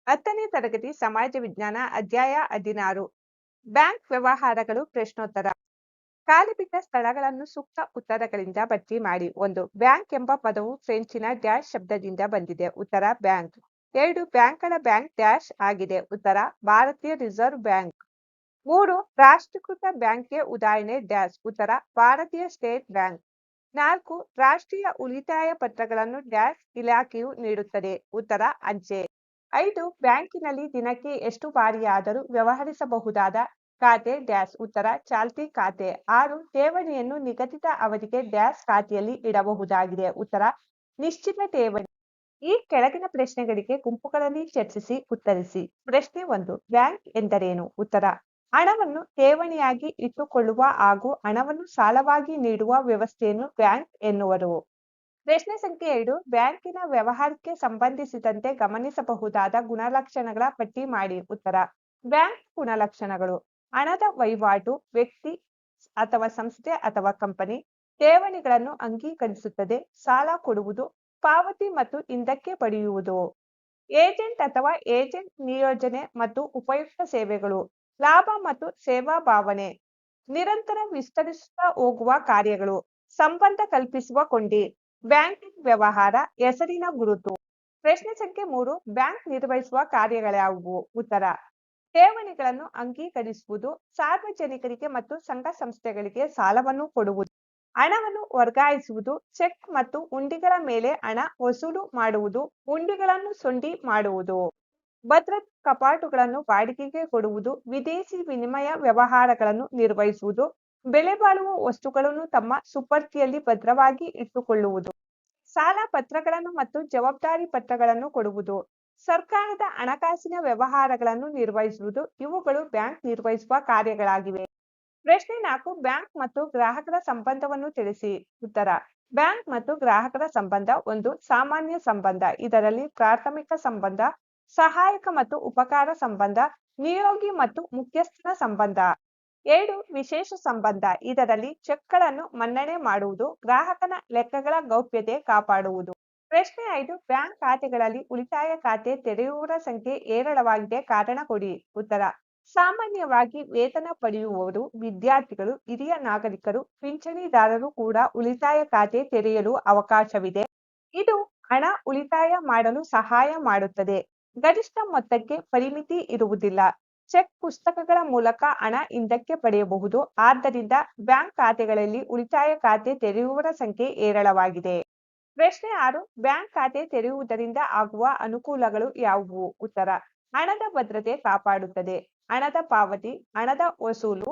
10ನೇ ತರಗತಿ ಸಮಾಜ ವಿಜ್ಞಾನ ಅಧ್ಯಾಯ 16 ಬ್ಯಾಂಕ್ ವ್ಯವಹಾರಗಳು ಪ್ರಶ್ನೋತ್ತರ. ಖಾಲಿ ಬಿದ್ದ ಸ್ಥಳಗಳನ್ನು ಸೂಕ್ತ ಉತ್ತರಗಳಿಂದ ಭರ್ತಿ ಮಾಡಿ. 1. ಬ್ಯಾಂಕ್ ಎಂಬ ಪದವು ಫ್ರೆಂಚಿನ ಡ್ಯಾಶ್ ಶಬ್ದದಿಂದ ಬಂದಿದೆ. ಉತ್ತರ ಬ್ಯಾಂಕ್. 2. ಬ್ಯಾಂಕ್ಗಳ ಬ್ಯಾಂಕ್ ಡ್ಯಾಶ್ ಆಗಿದೆ. ಉತ್ತರ ಭಾರತೀಯ ರಿಸರ್ವ್ ಬ್ಯಾಂಕ್. 3. ರಾಷ್ಟ್ರೀಕೃತ ಬ್ಯಾಂಕ್ಗೆ ಉದಾಹರಣೆ ಡ್ಯಾಶ್. ಉತ್ತರ ಭಾರತೀಯ ಸ್ಟೇಟ್ ಬ್ಯಾಂಕ್. 4. ರಾಷ್ಟ್ರೀಯ ಉಳಿತಾಯ ಪತ್ರಗಳನ್ನು ಡ್ಯಾಶ್ ಇಲಾಖೆಯು ನೀಡುತ್ತದೆ. ಉತ್ತರ ಅಂಚೆ. 5. ಬ್ಯಾಂಕಿನಲ್ಲಿ ದಿನಕ್ಕೆ ಎಷ್ಟು ಬಾರಿಯಾದರೂ ವ್ಯವಹರಿಸಬಹುದಾದ ಖಾತೆ ಡ್ಯಾಶ್. ಉತ್ತರ ಚಾಲ್ತಿ ಖಾತೆ. 6. ಠೇವಣಿಯನ್ನು ನಿಗದಿತ ಅವಧಿಗೆ ಡ್ಯಾಶ್ ಖಾತೆಯಲ್ಲಿ ಇಡಬಹುದಾಗಿದೆ. ಉತ್ತರ ನಿಶ್ಚಿತ ಠೇವಣಿ. ಈ ಕೆಳಗಿನ ಪ್ರಶ್ನೆಗಳಿಗೆ ಗುಂಪುಗಳಲ್ಲಿ ಚರ್ಚಿಸಿ ಉತ್ತರಿಸಿ. ಪ್ರಶ್ನೆ 1. ಬ್ಯಾಂಕ್ ಎಂದರೇನು? ಉತ್ತರ ಹಣವನ್ನು ಠೇವಣಿಯಾಗಿ ಇಟ್ಟುಕೊಳ್ಳುವ ಹಾಗೂ ಹಣವನ್ನು ಸಾಲವಾಗಿ ನೀಡುವ ವ್ಯವಸ್ಥೆಯನ್ನು ಬ್ಯಾಂಕ್ ಎನ್ನುವರು. ಪ್ರಶ್ನೆ ಸಂಖ್ಯೆ 2. ಬ್ಯಾಂಕಿನ ವ್ಯವಹಾರಕ್ಕೆ ಸಂಬಂಧಿಸಿದಂತೆ ಗಮನಿಸಬಹುದಾದ ಗುಣಲಕ್ಷಣಗಳ ಪಟ್ಟಿ ಮಾಡಿ. ಉತ್ತರ ಬ್ಯಾಂಕ್ ಗುಣಲಕ್ಷಣಗಳು: ಹಣದ ವಹಿವಾಟು, ವ್ಯಕ್ತಿ ಅಥವಾ ಸಂಸ್ಥೆ ಅಥವಾ ಕಂಪನಿ ಠೇವಣಿಗಳನ್ನು ಅಂಗೀಕರಿಸುತ್ತದೆ, ಸಾಲ ಕೊಡುವುದು, ಪಾವತಿ ಮತ್ತು ಹಿಂದಕ್ಕೆ ಪಡೆಯುವುದು. ಏಜೆಂಟ್ ಅಥವಾ ಏಜೆಂಟ್ ನಿಯೋಜನೆ ಮತ್ತು ಉಪಯುಕ್ತ ಸೇವೆಗಳು: ಲಾಭ ಮತ್ತು ಸೇವಾ ಭಾವನೆ, ನಿರಂತರ ವಿಸ್ತರಿಸುತ್ತಾ ಹೋಗುವ ಕಾರ್ಯಗಳು, ಸಂಬಂಧ ಕಲ್ಪಿಸುವ ಕೊಂಡಿ, ಬ್ಯಾಂಕಿಂಗ್ ವ್ಯವಹಾರ, ಹೆಸರಿನ ಗುರುತು. ಪ್ರಶ್ನೆ ಸಂಖ್ಯೆ 3. ಬ್ಯಾಂಕ್ ನಿರ್ವಹಿಸುವ ಕಾರ್ಯಗಳ್ಯಾವುವು? ಉತ್ತರ ಠೇವಣಿಗಳನ್ನು ಅಂಗೀಕರಿಸುವುದು, ಸಾರ್ವಜನಿಕರಿಗೆ ಮತ್ತು ಸಂಘ ಸಂಸ್ಥೆಗಳಿಗೆ ಸಾಲವನ್ನು ಕೊಡುವುದು, ಹಣವನ್ನು ವರ್ಗಾಯಿಸುವುದು, ಚೆಕ್ ಮತ್ತು ಹುಂಡಿಗಳ ಮೇಲೆ ಹಣ ವಸೂಲು ಮಾಡುವುದು, ಹುಂಡಿಗಳನ್ನು ಸೊಂಡಿ ಮಾಡುವುದು, ಭದ್ರತಾ ಕಪಾಟುಗಳನ್ನು ಬಾಡಿಗೆಗೆ ಕೊಡುವುದು, ವಿದೇಶಿ ವಿನಿಮಯ ವ್ಯವಹಾರಗಳನ್ನು ನಿರ್ವಹಿಸುವುದು, ಬೆಲೆ ಬಾಳುವ ವಸ್ತುಗಳನ್ನು ತಮ್ಮ ಸುಪರ್ದಿಯಲ್ಲಿ ಭದ್ರವಾಗಿ ಇಟ್ಟುಕೊಳ್ಳುವುದು, ಸಾಲ ಪತ್ರಗಳನ್ನು ಮತ್ತು ಜವಾಬ್ದಾರಿ ಪತ್ರಗಳನ್ನು ಕೊಡುವುದು, ಸರ್ಕಾರದ ಹಣಕಾಸಿನ ವ್ಯವಹಾರಗಳನ್ನು ನಿರ್ವಹಿಸುವುದು. ಇವುಗಳು ಬ್ಯಾಂಕ್ ನಿರ್ವಹಿಸುವ ಕಾರ್ಯಗಳಾಗಿವೆ. ಪ್ರಶ್ನೆ 4. ಬ್ಯಾಂಕ್ ಮತ್ತು ಗ್ರಾಹಕರ ಸಂಬಂಧವನ್ನು ತಿಳಿಸಿ. ಉತ್ತರ ಬ್ಯಾಂಕ್ ಮತ್ತು ಗ್ರಾಹಕರ ಸಂಬಂಧ ಒಂದು ಸಾಮಾನ್ಯ ಸಂಬಂಧ. ಇದರಲ್ಲಿ ಪ್ರಾಥಮಿಕ ಸಂಬಂಧ, ಸಹಾಯಕ ಮತ್ತು ಉಪಕಾರ ಸಂಬಂಧ, ನಿಯೋಗಿ ಮತ್ತು ಮುಖ್ಯಸ್ಥನ ಸಂಬಂಧ. 2. ವಿಶೇಷ ಸಂಬಂಧ. ಇದರಲ್ಲಿ ಚೆಕ್ಗಳನ್ನು ಮನ್ನಣೆ ಮಾಡುವುದು, ಗ್ರಾಹಕನ ಲೆಕ್ಕಗಳ ಗೌಪ್ಯತೆ ಕಾಪಾಡುವುದು. ಪ್ರಶ್ನೆ 5. ಬ್ಯಾಂಕ್ ಖಾತೆಗಳಲ್ಲಿ ಉಳಿತಾಯ ಖಾತೆ ತೆರೆಯುವವರ ಸಂಖ್ಯೆ ಹೇರಳವಾಗಿದೆ, ಕಾರಣ ಕೊಡಿ. ಉತ್ತರ ಸಾಮಾನ್ಯವಾಗಿ ವೇತನ ಪಡೆಯುವವರು, ವಿದ್ಯಾರ್ಥಿಗಳು, ಹಿರಿಯ ನಾಗರಿಕರು, ಪಿಂಚಣಿದಾರರು ಕೂಡ ಉಳಿತಾಯ ಖಾತೆ ತೆರೆಯಲು ಅವಕಾಶವಿದೆ. ಇದು ಹಣ ಉಳಿತಾಯ ಮಾಡಲು ಸಹಾಯ ಮಾಡುತ್ತದೆ. ಗರಿಷ್ಠ ಮೊತ್ತಕ್ಕೆ ಪರಿಮಿತಿ ಇರುವುದಿಲ್ಲ. ಚೆಕ್ ಪುಸ್ತಕಗಳ ಮೂಲಕ ಹಣ ಹಿಂದಕ್ಕೆ ಪಡೆಯಬಹುದು. ಆದ್ದರಿಂದ ಬ್ಯಾಂಕ್ ಖಾತೆಗಳಲ್ಲಿ ಉಳಿತಾಯ ಖಾತೆ ತೆರೆಯುವವರ ಸಂಖ್ಯೆ ಹೇರಳವಾಗಿದೆ. ಪ್ರಶ್ನೆ 6. ಬ್ಯಾಂಕ್ ಖಾತೆ ತೆರೆಯುವುದರಿಂದ ಆಗುವ ಅನುಕೂಲಗಳು ಯಾವುವು? ಉತ್ತರ ಹಣದ ಭದ್ರತೆ ಕಾಪಾಡುತ್ತದೆ, ಹಣದ ಪಾವತಿ, ಹಣದ ವಸೂಲು,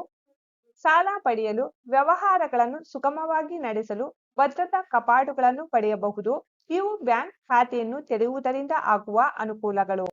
ಸಾಲ ಪಡೆಯಲು, ವ್ಯವಹಾರಗಳನ್ನು ಸುಗಮವಾಗಿ ನಡೆಸಲು ಭದ್ರತಾ ಕಪಾಟುಗಳನ್ನು ಪಡೆಯಬಹುದು. ಇವು ಬ್ಯಾಂಕ್ ಖಾತೆಯನ್ನು ತೆರೆಯುವುದರಿಂದ ಆಗುವ ಅನುಕೂಲಗಳು.